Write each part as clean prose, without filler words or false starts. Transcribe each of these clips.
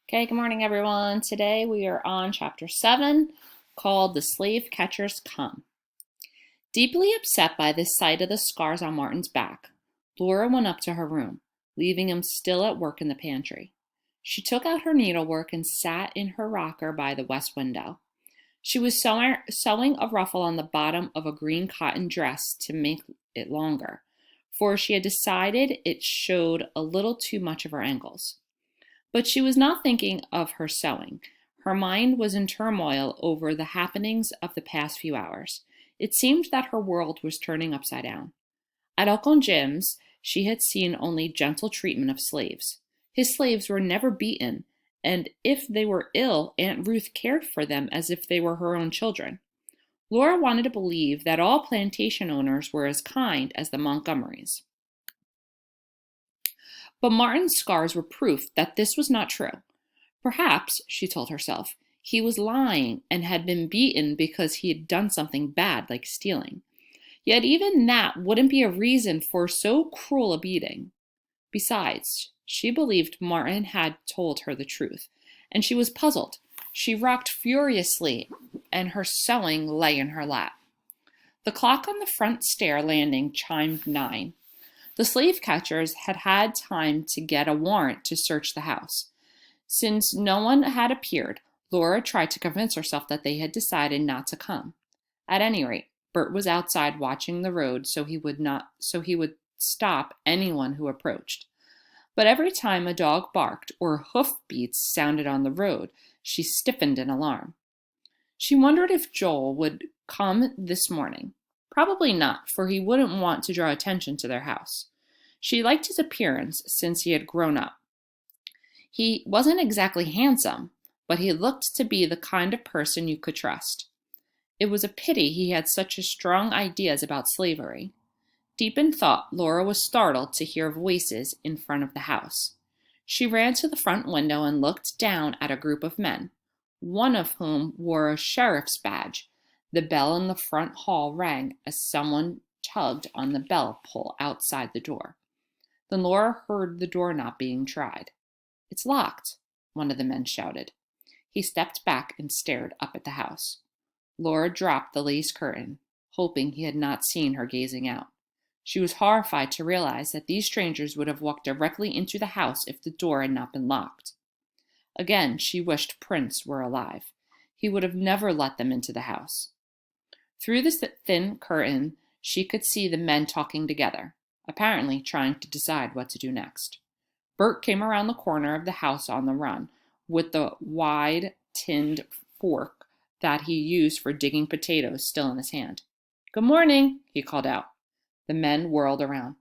Okay, good morning, everyone. Today we are on chapter 7 called The Slave Catchers Come. Deeply upset by the sight of the scars on Martin's back, Laura went up to her room, leaving him still at work in the pantry. She took out her needlework and sat in her rocker by the west window. She was sewing a ruffle on the bottom of a green cotton dress to make it longer, for she had decided it showed a little too much of her ankles. But she was not thinking of her sewing. Her mind was in turmoil over the happenings of the past few hours. It seemed that her world was turning upside down. At Uncle Jim's, she had seen only gentle treatment of slaves. His slaves were never beaten, and if they were ill, Aunt Ruth cared for them as if they were her own children. Laura wanted to believe that all plantation owners were as kind as the Montgomerys. But Martin's scars were proof that this was not true. Perhaps, she told herself, he was lying and had been beaten because he had done something bad like stealing. Yet even that wouldn't be a reason for so cruel a beating. Besides, she believed Martin had told her the truth, and she was puzzled. She rocked furiously, and her sewing lay in her lap. The clock on the front stair landing chimed 9. The slave catchers had had time to get a warrant to search the house. Since no one had appeared, Laura tried to convince herself that they had decided not to come. At any rate, Bert was outside watching the road so he would stop anyone who approached. But every time a dog barked or hoofbeats sounded on the road, she stiffened in alarm. She wondered if Joel would come this morning. Probably not, for he wouldn't want to draw attention to their house. She liked his appearance since he had grown up. He wasn't exactly handsome, but he looked to be the kind of person you could trust. It was a pity he had such strong ideas about slavery. Deep in thought, Laura was startled to hear voices in front of the house. She ran to the front window and looked down at a group of men, one of whom wore a sheriff's badge. The bell in the front hall rang as someone tugged on the bell pull outside the door. Then Laura heard the doorknob being tried. "It's locked," one of the men shouted. He stepped back and stared up at the house. Laura dropped the lace curtain, hoping he had not seen her gazing out. She was horrified to realize that these strangers would have walked directly into the house if the door had not been locked. Again, she wished Prince were alive. He would have never let them into the house. Through the thin curtain, she could see the men talking together, apparently trying to decide what to do next. Bert came around the corner of the house on the run, with the wide tinned fork that he used for digging potatoes still in his hand. "Good morning," he called out. The men whirled around.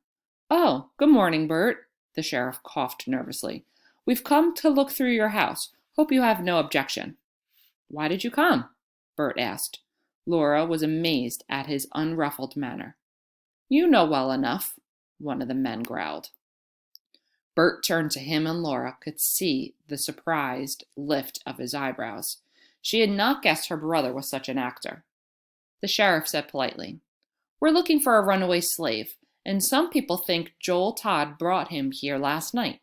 "Oh, good morning, Bert," the sheriff coughed nervously. "We've come to look through your house. Hope you have no objection." "Why did you come?" Bert asked. Laura was amazed at his unruffled manner. "You know well enough," one of the men growled. Bert turned to him, and Laura could see the surprised lift of his eyebrows. She had not guessed her brother was such an actor. The sheriff said politely, "We're looking for a runaway slave, and some people think Joel Todd brought him here last night."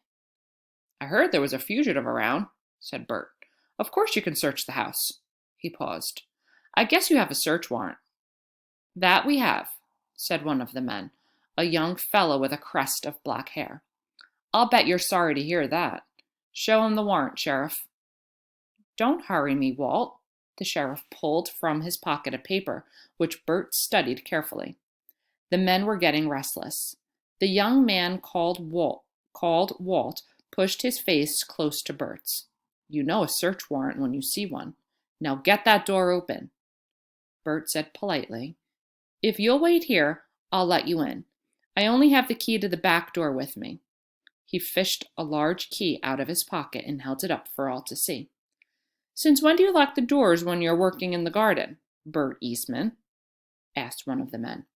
"I heard there was a fugitive around," said Bert. "Of course you can search the house." He paused. "I guess you have a search warrant." "That we have," said one of the men, a young fellow with a crest of black hair. "I'll bet you're sorry to hear that. Show him the warrant, Sheriff." "Don't hurry me, Walt." The sheriff pulled from his pocket a paper, which Bert studied carefully. The men were getting restless. The young man called Walt pushed his face close to Bert's. "You know a search warrant when you see one. Now get that door open." Bert said politely, "If you'll wait here, I'll let you in. I only have the key to the back door with me." He fished a large key out of his pocket and held it up for all to see. "Since when do you lock the doors when you're working in the garden, Bert Eastman?" asked one of the men.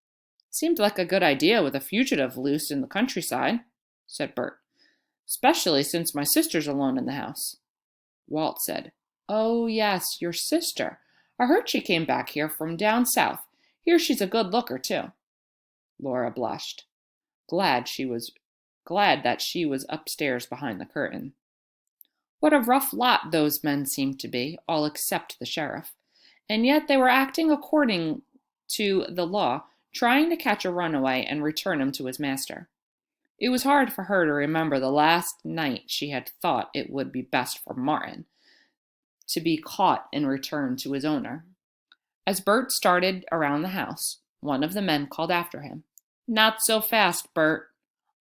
"Seemed like a good idea with a fugitive loose in the countryside," said Bert, "especially since my sister's alone in the house." Walt said, "Oh, yes, your sister. I heard she came back here from down south. Hear she's a good looker, too." Laura blushed, glad that she was upstairs behind the curtain. What a rough lot those men seemed to be, all except the sheriff. And yet they were acting according to the law, trying to catch a runaway and return him to his master. It was hard for her to remember the last night she had thought it would be best for Martin to be caught and returned to his owner. As Bert started around the house, one of the men called after him. "Not so fast, Bert.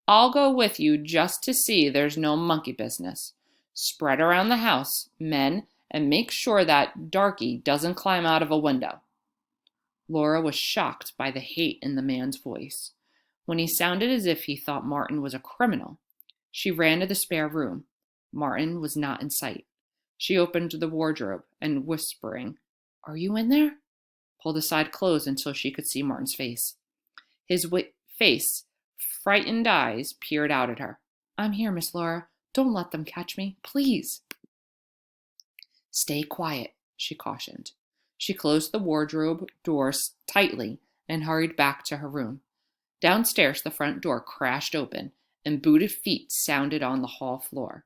I'll go with you just to see there's no monkey business. Spread around the house, men, and make sure that darky doesn't climb out of a window." Laura was shocked by the hate in the man's voice. When he sounded as if he thought Martin was a criminal, she ran to the spare room. Martin was not in sight. She opened the wardrobe and, whispering, "Are you in there?" pulled aside clothes until she could see Martin's face. His face, frightened eyes peered out at her. "I'm here, Miss Laura. Don't let them catch me, please." "Stay quiet," she cautioned. She closed the wardrobe doors tightly and hurried back to her room. Downstairs, the front door crashed open, and booted feet sounded on the hall floor.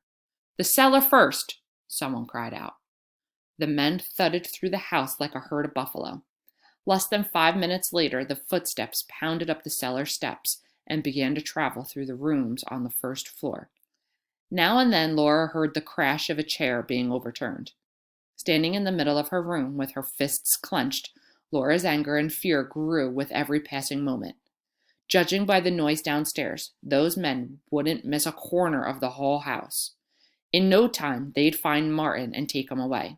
"The cellar first!" someone cried out. The men thudded through the house like a herd of buffalo. Less than 5 minutes later, the footsteps pounded up the cellar steps and began to travel through the rooms on the first floor. Now and then Laura heard the crash of a chair being overturned. Standing in the middle of her room with her fists clenched, Laura's anger and fear grew with every passing moment. Judging by the noise downstairs, those men wouldn't miss a corner of the whole house. In no time, they'd find Martin and take him away.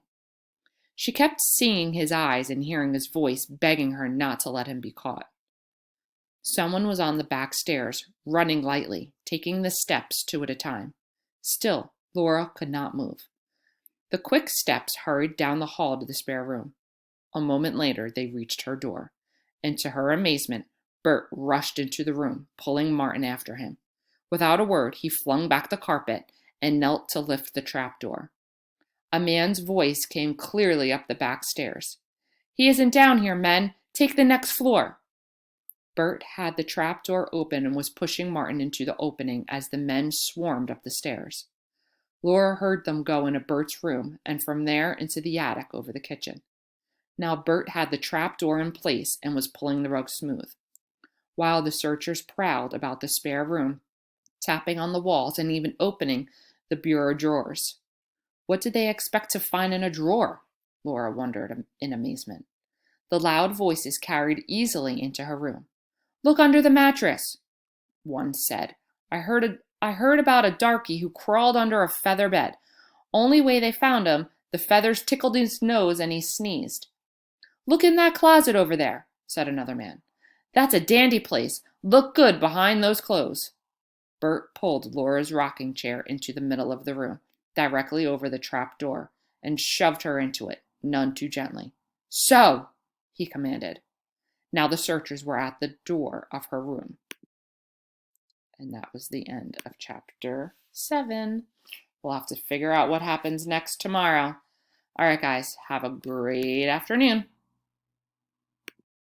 She kept seeing his eyes and hearing his voice begging her not to let him be caught. Someone was on the back stairs, running lightly, taking the steps two at a time. Still, Laura could not move. The quick steps hurried down the hall to the spare room. A moment later, they reached her door, and to her amazement, Bert rushed into the room, pulling Martin after him. Without a word, he flung back the carpet and knelt to lift the trapdoor. A man's voice came clearly up the back stairs. "He isn't down here, men. Take the next floor." Bert had the trapdoor open and was pushing Martin into the opening as the men swarmed up the stairs. Laura heard them go into Bert's room and from there into the attic over the kitchen. Now Bert had the trapdoor in place and was pulling the rug smooth, while the searchers prowled about the spare room, tapping on the walls and even opening the bureau drawers. What did they expect to find in a drawer? Laura wondered in amazement. The loud voices carried easily into her room. "Look under the mattress," one said. I heard about a darky who crawled under a feather bed. Only way they found him, the feathers tickled his nose and he sneezed." "Look in that closet over there," said another man. "That's a dandy place. Look good behind those clothes." Bert pulled Laura's rocking chair into the middle of the room, directly over the trap door, and shoved her into it, none too gently. "So!" he commanded. Now the searchers were at the door of her room. And that was the end of chapter 7. We'll have to figure out what happens next tomorrow. All right, guys, have a great afternoon.